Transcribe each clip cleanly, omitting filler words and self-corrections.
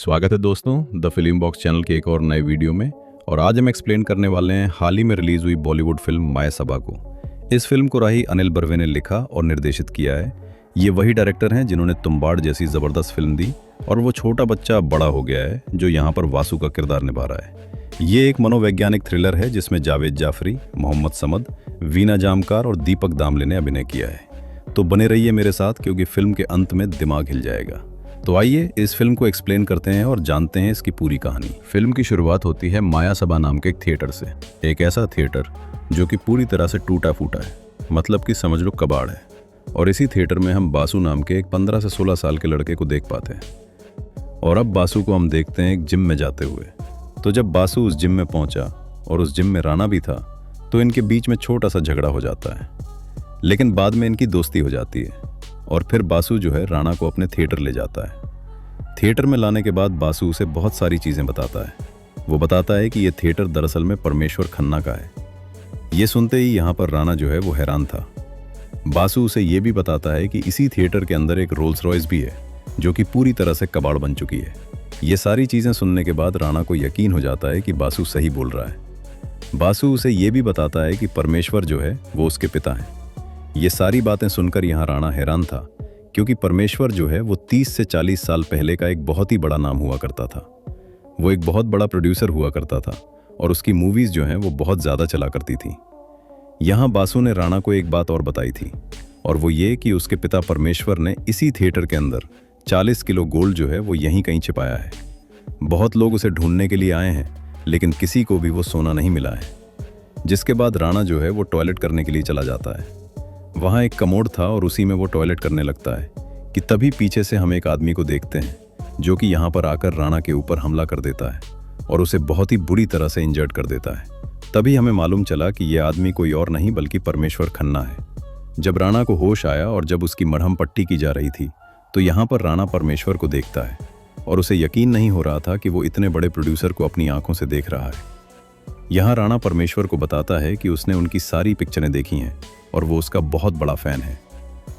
स्वागत है दोस्तों द फिल्म बॉक्स चैनल के एक और नए वीडियो में। और आज हम एक्सप्लेन करने वाले हैं हाल ही में रिलीज हुई बॉलीवुड फिल्म मायासभा को। इस फिल्म को राही अनिल बर्वे ने लिखा और निर्देशित किया है। ये वही डायरेक्टर हैं जिन्होंने तुम्बाड़ जैसी ज़बरदस्त फिल्म दी और वो छोटा बच्चा बड़ा हो गया है जो यहाँ पर वासु का किरदार निभा रहा है। ये एक मनोवैज्ञानिक थ्रिलर है जिसमें जावेद जाफरी, मोहम्मद समद, वीना जामकार और दीपक दामले ने अभिनय किया है। तो बने रहिए मेरे साथ क्योंकि फिल्म के अंत में दिमाग हिल जाएगा। तो आइए इस फिल्म को एक्सप्लेन करते हैं और जानते हैं इसकी पूरी कहानी। फिल्म की शुरुआत होती है मायासभा नाम के एक थिएटर से। एक ऐसा थिएटर जो कि पूरी तरह से टूटा फूटा है, मतलब कि समझ लो कबाड़ है। और इसी थिएटर में हम बासु नाम के एक 15 से 16 साल के लड़के को देख पाते हैं। और अब बासु को हम देखते हैं एक जिम में जाते हुए। तो जब बासु उस जिम में पहुंचा और उस जिम में राणा भी था तो इनके बीच में छोटा सा झगड़ा हो जाता है, लेकिन बाद में इनकी दोस्ती हो जाती है। और फिर बासु जो है राणा को अपने थिएटर ले जाता है। थिएटर में लाने के बाद बासु उसे बहुत सारी चीज़ें बताता है। वो बताता है कि ये थिएटर दरअसल में परमेश्वर खन्ना का है। ये सुनते ही यहाँ पर राणा जो है वो हैरान था। बासु उसे ये भी बताता है कि इसी थिएटर के अंदर एक रोल्स रॉयस भी है जो कि पूरी तरह से कबाड़ बन चुकी है। ये सारी चीज़ें सुनने के बाद राणा को यकीन हो जाता है कि बासु सही बोल रहा है। बासु उसे ये भी बताता है कि परमेश्वर जो है वो उसके पिता हैं। ये सारी बातें सुनकर यहाँ राणा हैरान था क्योंकि परमेश्वर जो है वो 30 से 40 साल पहले का एक बहुत ही बड़ा नाम हुआ करता था। वो एक बहुत बड़ा प्रोड्यूसर हुआ करता था और उसकी मूवीज़ जो हैं वो बहुत ज़्यादा चला करती थी। यहाँ बासु ने राणा को एक बात और बताई थी और वो ये कि उसके पिता परमेश्वर ने इसी थिएटर के अंदर 40 किलो गोल्ड जो है वो यहीं कहीं छिपाया है। बहुत लोग उसे ढूंढने के लिए आए हैं लेकिन किसी को भी वो सोना नहीं मिला है। जिसके बाद राणा जो है वो टॉयलेट करने के लिए चला जाता है। वहाँ एक कमोड था और उसी में वो टॉयलेट करने लगता है कि तभी पीछे से हम एक आदमी को देखते हैं जो कि यहाँ पर आकर राणा के ऊपर हमला कर देता है और उसे बहुत ही बुरी तरह से इंजर्ड कर देता है। तभी हमें मालूम चला कि यह आदमी कोई और नहीं बल्कि परमेश्वर खन्ना है। जब राणा को होश आया और जब उसकी मरहम पट्टी की जा रही थी तो यहाँ पर राणा परमेश्वर को देखता है और उसे यकीन नहीं हो रहा था कि वो इतने बड़े प्रोड्यूसर को अपनी आंखों से देख रहा है। यहाँ राणा परमेश्वर को बताता है कि उसने उनकी सारी पिक्चरें देखी हैं और वो उसका बहुत बड़ा फ़ैन है।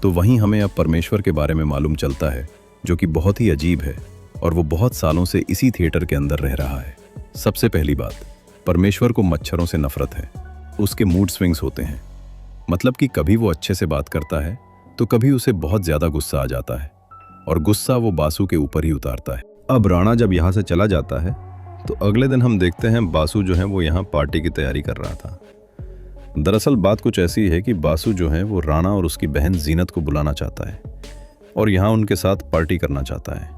तो वहीं हमें अब परमेश्वर के बारे में मालूम चलता है जो कि बहुत ही अजीब है और वो बहुत सालों से इसी थिएटर के अंदर रह रहा है। सबसे पहली बात, परमेश्वर को मच्छरों से नफरत है। उसके मूड स्विंग्स होते हैं, मतलब कि कभी वो अच्छे से बात करता है तो कभी उसे बहुत ज़्यादा गुस्सा आ जाता है और गुस्सा वो बासु के ऊपर ही उतारता है। अब राणा जब यहाँ से चला जाता है तो अगले दिन हम देखते हैं बासु जो है वो यहाँ पार्टी की तैयारी कर रहा था। दरअसल बात कुछ ऐसी है कि बासु जो है वो राणा और उसकी बहन जीनत को बुलाना चाहता है और यहाँ उनके साथ पार्टी करना चाहता है।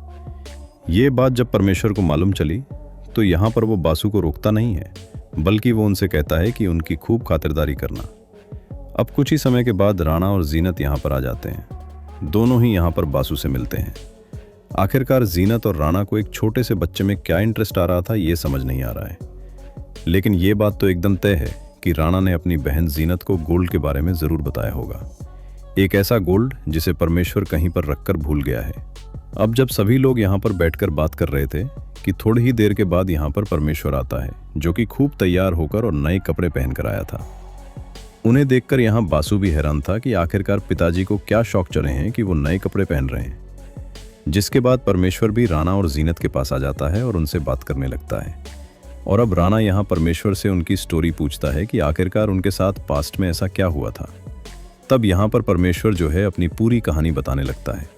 ये बात जब परमेश्वर को मालूम चली तो यहाँ पर वो बासु को रोकता नहीं है बल्कि वो उनसे कहता है कि उनकी खूब खातिरदारी करना। अब कुछ ही समय के बाद राणा और जीनत यहाँ पर आ जाते हैं। दोनों ही यहाँ पर बासु से मिलते हैं। आखिरकार जीनत और राणा को एक छोटे से बच्चे में क्या इंटरेस्ट आ रहा था ये समझ नहीं आ रहा है, लेकिन ये बात तो एकदम तय है कि राणा ने अपनी बहन जीनत को गोल्ड के बारे में ज़रूर बताया होगा। एक ऐसा गोल्ड जिसे परमेश्वर कहीं पर रखकर भूल गया है। अब जब सभी लोग यहाँ पर बैठकर बात कर रहे थे कि थोड़ी ही देर के बाद यहाँ पर परमेश्वर आता है जो कि खूब तैयार होकर और नए कपड़े पहनकर आया था। उन्हें देखकर यहाँ बासु भी हैरान था कि आखिरकार पिताजी को क्या शौक चढ़े हैं कि वो नए कपड़े पहन रहे हैं। जिसके बाद परमेश्वर भी राणा और जीनत के पास आ जाता है और उनसे बात करने लगता है। और अब राणा यहाँ परमेश्वर से उनकी स्टोरी पूछता है कि आखिरकार उनके साथ पास्ट में ऐसा क्या हुआ था। तब यहाँ पर परमेश्वर जो है अपनी पूरी कहानी बताने लगता है।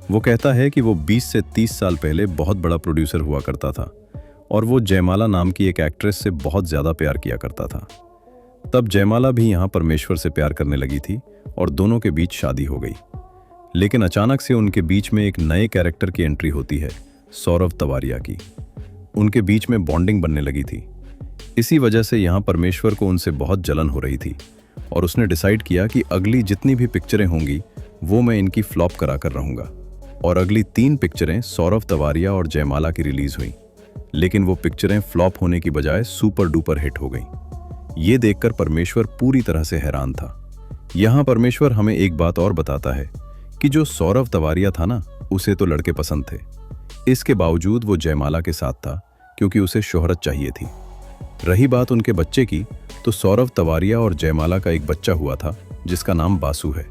वो कहता है कि वो 20 से 30 साल पहले बहुत बड़ा प्रोड्यूसर हुआ करता था और वो जयमाला नाम की एक एक्ट्रेस से बहुत ज़्यादा प्यार किया करता था। तब जयमाला भी यहाँ परमेश्वर से प्यार करने लगी थी और दोनों के बीच शादी हो गई। लेकिन अचानक से उनके बीच में एक नए कैरेक्टर की एंट्री होती है, सौरव तवारिया की। उनके बीच में बॉन्डिंग बनने लगी थी। इसी वजह से यहाँ परमेश्वर को उनसे बहुत जलन हो रही थी और उसने डिसाइड किया कि अगली जितनी भी पिक्चरें होंगी वो मैं इनकी फ्लॉप करा कर रहूँगा। और अगली 3 पिक्चरें सौरव तवारिया और जयमाला की रिलीज हुई, लेकिन वो पिक्चरें फ्लॉप होने की बजाय सुपर डुपर हिट हो गईं। ये देखकर परमेश्वर पूरी तरह से हैरान था। यहाँ परमेश्वर हमें एक बात और बताता है कि जो सौरव तवारिया था ना, उसे तो लड़के पसंद थे, इसके बावजूद वो जयमाला के साथ था क्योंकि उसे शोहरत चाहिए थी। रही बात उनके बच्चे की, तो सौरव तवारिया और जयमाला का एक बच्चा हुआ था जिसका नाम बासु है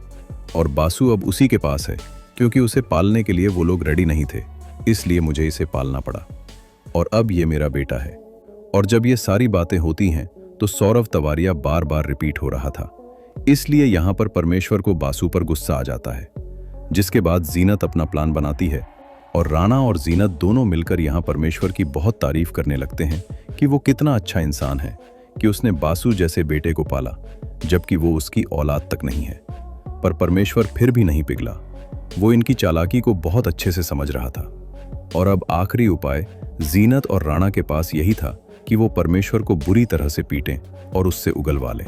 और बासु अब उसी के पास है क्योंकि उसे पालने के लिए वो लोग रेडी नहीं थे। इसलिए मुझे इसे पालना पड़ा और अब ये मेरा बेटा है। और जब ये सारी बातें होती हैं तो सौरव तवारिया बार बार रिपीट हो रहा था। इसलिए यहां पर परमेश्वर को बासु पर गुस्सा आ जाता है, जिसके बाद जीनत अपना प्लान बनाती है और राणा और जीनत दोनों मिलकर यहां परमेश्वर की बहुत तारीफ करने लगते हैं कि वो कितना अच्छा इंसान है कि उसने बासु जैसे बेटे को पाला, जबकि वो उसकी औलाद तक नहीं है। पर परमेश्वर फिर भी नहीं पिघला। वो इनकी चालाकी को बहुत अच्छे से समझ रहा था और अब आखिरी उपाय जीनत और राणा के पास यही था कि वो परमेश्वर को बुरी तरह से पीटें और उससे उगलवा लें।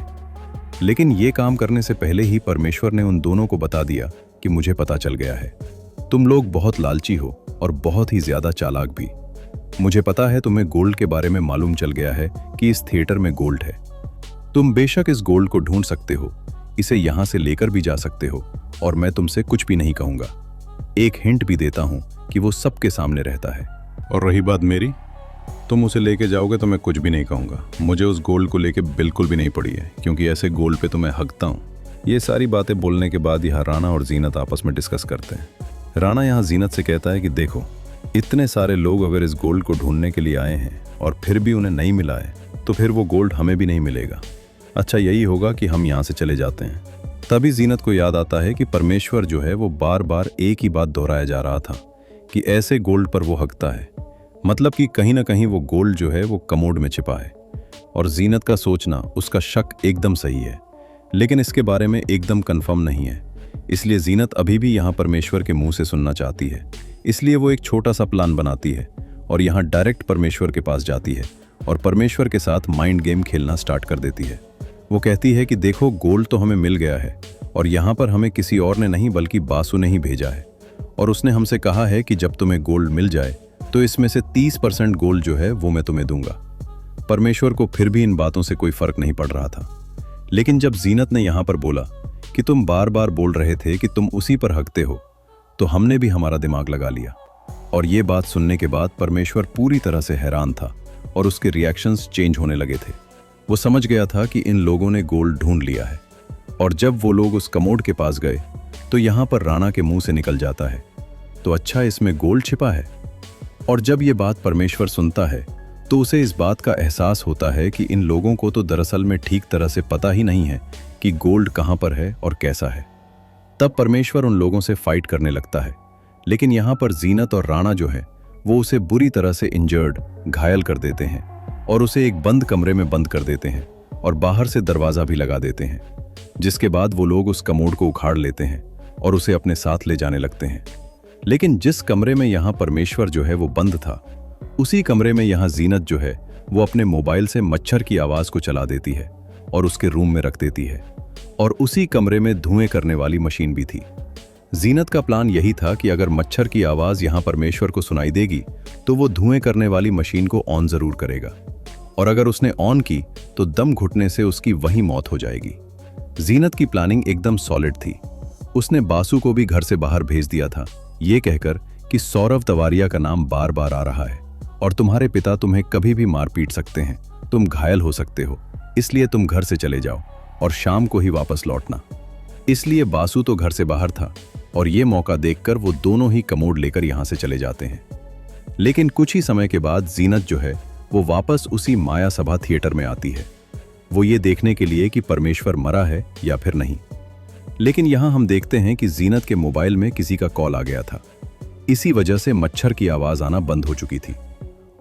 लेकिन ये काम करने से पहले ही परमेश्वर ने उन दोनों को बता दिया कि मुझे पता चल गया है, तुम लोग बहुत लालची हो और बहुत ही ज्यादा चालाक भी। मुझे पता है तुम्हें गोल्ड के बारे में मालूम चल गया है कि इस थिएटर में गोल्ड है। तुम बेशक इस गोल्ड को ढूंढ सकते हो, इसे यहां से लेकर भी जा सकते हो और मैं तुमसे कुछ भी नहीं कहूंगा। एक हिंट भी देता हूं कि वो सबके सामने रहता है। और रही बात मेरी, तुम उसे लेके जाओगे तो मैं कुछ भी नहीं कहूंगा। मुझे उस गोल्ड को लेके बिल्कुल भी नहीं पड़ी है, क्योंकि ऐसे गोल्ड पे तो मैं हकता हूं। ये सारी बातें बोलने के बाद यहाँ राणा और जीनत आपस में डिस्कस करते हैं। राणा यहाँ जीनत से कहता है कि देखो, इतने सारे लोग अगर इस गोल्ड को ढूंढने के लिए आए हैं और फिर भी उन्हें नहीं मिला है, तो फिर वो गोल्ड हमें भी नहीं मिलेगा। अच्छा यही होगा कि हम यहाँ से चले जाते हैं। तभी जीनत को याद आता है कि परमेश्वर जो है वो बार बार एक ही बात दोहराया जा रहा था कि ऐसे गोल्ड पर वो हकता है, मतलब कि कहीं ना कहीं वो गोल्ड जो है वो कमोड में छिपा है। और जीनत का सोचना, उसका शक एकदम सही है, लेकिन इसके बारे में एकदम कंफर्म नहीं है। इसलिए जीनत अभी भी यहाँ परमेश्वर के मुंह से सुनना चाहती है। इसलिए वो एक छोटा सा प्लान बनाती है और यहाँ डायरेक्ट परमेश्वर के पास जाती है और परमेश्वर के साथ माइंड गेम खेलना स्टार्ट कर देती है। वो कहती है कि देखो, गोल्ड तो हमें मिल गया है और यहाँ पर हमें किसी और ने नहीं बल्कि बासु ने ही भेजा है, और उसने हमसे कहा है कि जब तुम्हें गोल्ड मिल जाए तो इसमें से 30% गोल्ड जो है वो मैं तुम्हें दूंगा। परमेश्वर को फिर भी इन बातों से कोई फर्क नहीं पड़ रहा था। लेकिन जब जीनत ने यहाँ पर बोला कि तुम बार बार बोल रहे थे कि तुम उसी पर हकते हो, तो हमने भी हमारा दिमाग लगा लिया। और ये बात सुनने के बाद परमेश्वर पूरी तरह से हैरान था और उसके रिएक्शंस चेंज होने लगे थे। वो समझ गया था कि इन लोगों ने गोल्ड ढूंढ लिया है। और जब वो लोग उस कमोड के पास गए तो यहाँ पर राणा के मुंह से निकल जाता है, तो अच्छा इसमें गोल्ड छिपा है। और जब ये बात परमेश्वर सुनता है तो उसे इस बात का एहसास होता है कि इन लोगों को तो दरअसल में ठीक तरह से पता ही नहीं है कि गोल्ड कहाँ पर है और कैसा है। तब परमेश्वर उन लोगों से फाइट करने लगता है, लेकिन यहाँ पर जीनत और राणा जो है वो उसे बुरी तरह से इंजर्ड, घायल कर देते हैं और उसे एक बंद कमरे में बंद कर देते हैं और बाहर से दरवाज़ा भी लगा देते हैं। जिसके बाद वो लोग उस कमोड को उखाड़ लेते हैं और उसे अपने साथ ले जाने लगते हैं। लेकिन जिस कमरे में यहाँ परमेश्वर जो है वो बंद था, उसी कमरे में यहाँ जीनत जो है वो अपने मोबाइल से मच्छर की आवाज़ को चला देती है और उसके रूम में रख देती है। और उसी कमरे में धुएं करने वाली मशीन भी थी। जीनत का प्लान यही था कि अगर मच्छर की आवाज़ यहाँ परमेश्वर को सुनाई देगी तो वो धुएं करने वाली मशीन को ऑन ज़रूर करेगा, और अगर उसने ऑन की तो दम घुटने से उसकी वहीं मौत हो जाएगी। जीनत की प्लानिंग एकदम सॉलिड थी। उसने बासु को भी घर से बाहर भेज दिया था, ये कहकर कि सौरव तवारिया का नाम बार बार आ रहा है और तुम्हारे पिता तुम्हें कभी भी मार पीट सकते हैं, तुम घायल हो सकते हो, इसलिए तुम घर से चले जाओ और शाम को ही वापस लौटना। इसलिए बासु तो घर से बाहर था और ये मौका देखकर वो दोनों ही कमोड लेकर यहाँ से चले जाते हैं। लेकिन कुछ ही समय के बाद जीनत जो है वो वापस उसी माया सभा थिएटर में आती है, वो ये देखने के लिए कि परमेश्वर मरा है या फिर नहीं। लेकिन यहाँ हम देखते हैं कि जीनत के मोबाइल में किसी का कॉल आ गया था। इसी वजह से मच्छर की आवाज आना बंद हो चुकी थी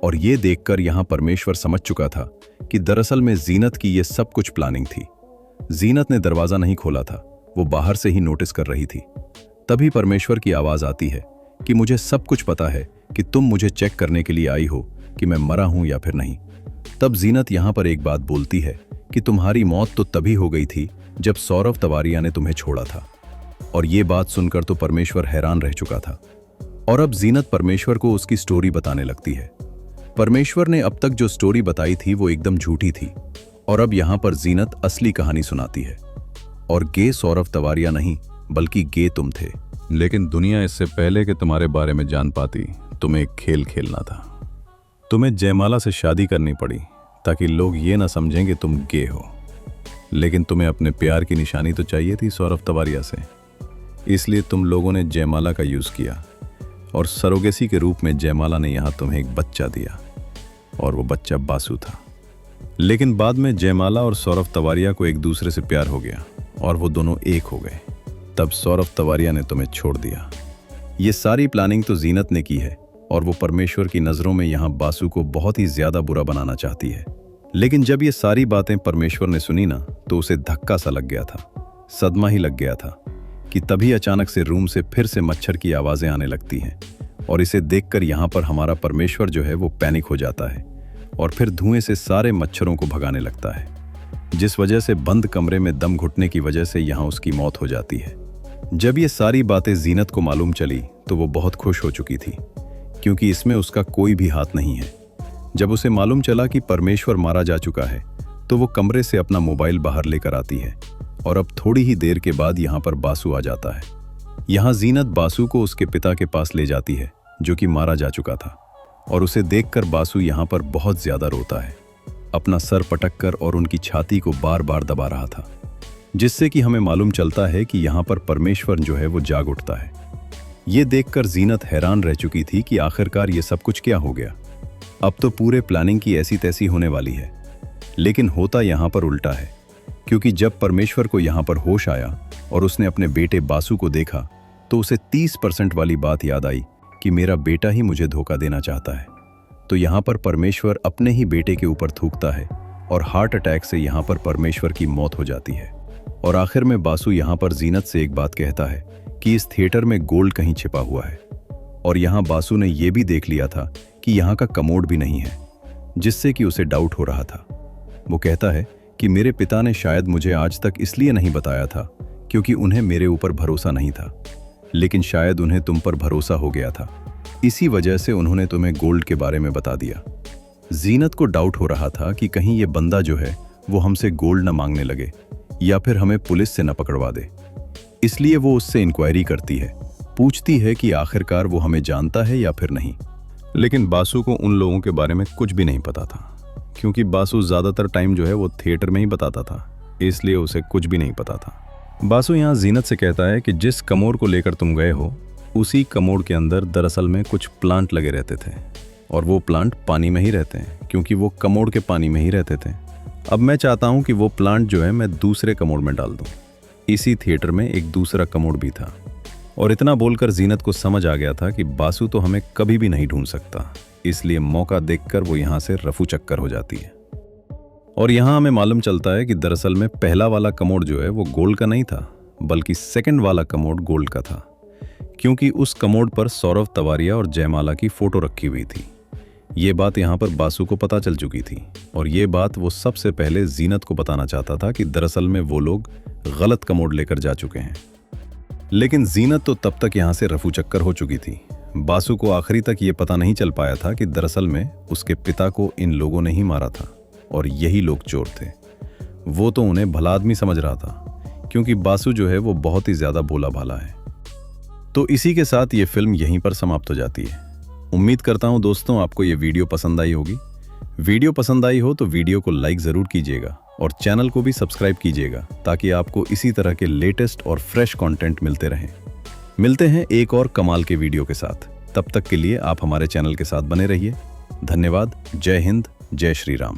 और ये देखकर यहाँ परमेश्वर समझ चुका था कि दरअसल में जीनत की ये सब कुछ प्लानिंग थी। जीनत ने दरवाजा नहीं खोला था, वो बाहर से ही नोटिस कर रही थी। तभी परमेश्वर की आवाज आती है कि मुझे सब कुछ पता है कि तुम मुझे चेक करने के लिए आई हो कि मैं मरा हूं या फिर नहीं। तब जीनत यहाँ पर एक बात बोलती है कि तुम्हारी मौत तो तभी हो गई थी जब सौरव तवारिया ने तुम्हें छोड़ा था। और ये बात सुनकर तो परमेश्वर हैरान रह चुका था और अब जीनत परमेश्वर को उसकी स्टोरी बताने लगती है। परमेश्वर ने अब तक जो स्टोरी बताई थी वो एकदम झूठी थी और अब यहाँ पर जीनत असली कहानी सुनाती है। और गे सौरव तवारिया नहीं बल्कि गे तुम थे। लेकिन दुनिया इससे पहले कि तुम्हारे बारे में जान पाती, तुम्हें एक खेल खेलना था। तुम्हें जयमाला से शादी करनी पड़ी ताकि लोग ये ना समझें कि तुम गे हो। लेकिन तुम्हें अपने प्यार की निशानी तो चाहिए थी सौरव तवारिया से, इसलिए तुम लोगों ने जयमाला का यूज़ किया और सरोगेसी के रूप में जयमाला ने यहाँ तुम्हें एक बच्चा दिया, और वो बच्चा बासु था। लेकिन बाद में जयमाला और सौरभ तवारिया को एक दूसरे से प्यार हो गया और वो दोनों एक हो गए। तब सौरभ तवारिया ने तुम्हें छोड़ दिया। ये सारी प्लानिंग तो जीनत ने की है और वो परमेश्वर की नज़रों में यहाँ बासु को बहुत ही ज़्यादा बुरा बनाना चाहती है। लेकिन जब ये सारी बातें परमेश्वर ने सुनी ना, तो उसे धक्का सा लग गया था, सदमा ही लग गया था कि तभी अचानक से रूम से फिर से मच्छर की आवाज़ें आने लगती हैं। और इसे देखकर यहाँ पर हमारा परमेश्वर जो है वो पैनिक हो जाता है और फिर धुएं से सारे मच्छरों को भगाने लगता है, जिस वजह से बंद कमरे में दम घुटने की वजह से यहाँ उसकी मौत हो जाती है। जब ये सारी बातें जीनत को मालूम चली तो वो बहुत खुश हो चुकी थी, क्योंकि इसमें उसका कोई भी हाथ नहीं है। जब उसे मालूम चला कि परमेश्वर मारा जा चुका है तो वो कमरे से अपना मोबाइल बाहर लेकर आती है और अब थोड़ी ही देर के बाद यहाँ पर बासु आ जाता है। यहाँ जीनत बासु को उसके पिता के पास ले जाती है जो कि मारा जा चुका था, और उसे देखकर बासु यहाँ पर बहुत ज्यादा रोता है, अपना सर पटक कर और उनकी छाती को बार बार दबा रहा था, जिससे कि हमें मालूम चलता है कि यहाँ पर परमेश्वर जो है वो जाग उठता है। ये देखकर जीनत हैरान रह चुकी थी कि आखिरकार ये सब कुछ क्या हो गया। अब तो पूरे प्लानिंग की ऐसी तैसी होने वाली है। लेकिन होता यहाँ पर उल्टा है, क्योंकि जब परमेश्वर को यहाँ पर होश आया और उसने अपने बेटे बासु को देखा तो उसे 30% वाली बात याद आई कि मेरा बेटा ही मुझे धोखा देना चाहता है। तो यहाँ पर परमेश्वर अपने ही बेटे के ऊपर थूकता है और हार्ट अटैक से यहाँ पर परमेश्वर की मौत हो जाती है। और आखिर में बासु यहाँ पर जीनत से एक बात कहता है कि इस थिएटर में गोल्ड कहीं छिपा हुआ है। और यहाँ बासु ने यह भी देख लिया था कि यहाँ का कमोड भी नहीं है, जिससे कि उसे डाउट हो रहा था। वो कहता है कि मेरे पिता ने शायद मुझे आज तक इसलिए नहीं बताया था क्योंकि उन्हें मेरे ऊपर भरोसा नहीं था, लेकिन शायद उन्हें तुम पर भरोसा हो गया था, इसी वजह से उन्होंने तुम्हें गोल्ड के बारे में बता दिया। जीनत को डाउट हो रहा था कि कहीं ये बंदा जो है वो हमसे गोल्ड न मांगने लगे या फिर हमें पुलिस से न पकड़वा दे। इसलिए वो उससे इंक्वायरी करती है, पूछती है कि आखिरकार वो हमें जानता है या फिर नहीं। लेकिन बासु को उन लोगों के बारे में कुछ भी नहीं पता था, क्योंकि बासु ज़्यादातर टाइम जो है वो थिएटर में ही बताता था, इसलिए उसे कुछ भी नहीं पता था। बासु यहाँ जीनत से कहता है कि जिस कमोड को लेकर तुम गए हो उसी कमोड के अंदर दरअसल में कुछ प्लांट लगे रहते थे, और वो प्लांट पानी में ही रहते हैं क्योंकि वो कमोड के पानी में ही रहते थे। अब मैं चाहता हूँ कि वो प्लांट जो है मैं दूसरे कमोड में डाल दूँ। इसी थिएटर में एक दूसरा कमोड भी था। और इतना बोलकर जीनत को समझ आ गया था कि बासु तो हमें कभी भी नहीं ढूंढ सकता, इसलिए मौका देखकर वो यहाँ से रफू चक्कर हो जाती है। और यहाँ हमें मालूम चलता है कि दरअसल में पहला वाला कमोड जो है वो गोल्ड का नहीं था, बल्कि सेकंड वाला कमोड गोल्ड का था, क्योंकि उस कमोड पर सौरभ तवारिया और जयमाला की फोटो रखी हुई थी। ये बात यहाँ पर बासु को पता चल चुकी थी, और ये बात वो सबसे पहले जीनत को बताना चाहता था कि दरअसल में वो लोग गलत कमोड लेकर जा चुके हैं। लेकिन जीनत तो तब तक यहाँ से रफू चक्कर हो चुकी थी। बासु को आखिरी तक ये पता नहीं चल पाया था कि दरअसल में उसके पिता को इन लोगों ने ही मारा था और यही लोग चोर थे। वो तो उन्हें भला आदमी समझ रहा था, क्योंकि बासु जो है वो बहुत ही ज्यादा भोला भाला है। तो इसी के साथ ये फिल्म यहीं पर समाप्त हो जाती है। उम्मीद करता हूँ दोस्तों आपको ये वीडियो पसंद आई होगी। वीडियो पसंद आई हो तो वीडियो को लाइक ज़रूर कीजिएगा और चैनल को भी सब्सक्राइब कीजिएगा, ताकि आपको इसी तरह के लेटेस्ट और फ्रेश कंटेंट मिलते रहें। मिलते हैं एक और कमाल के वीडियो के साथ। तब तक के लिए आप हमारे चैनल के साथ बने रहिए। धन्यवाद। जय हिंद, जय श्री राम।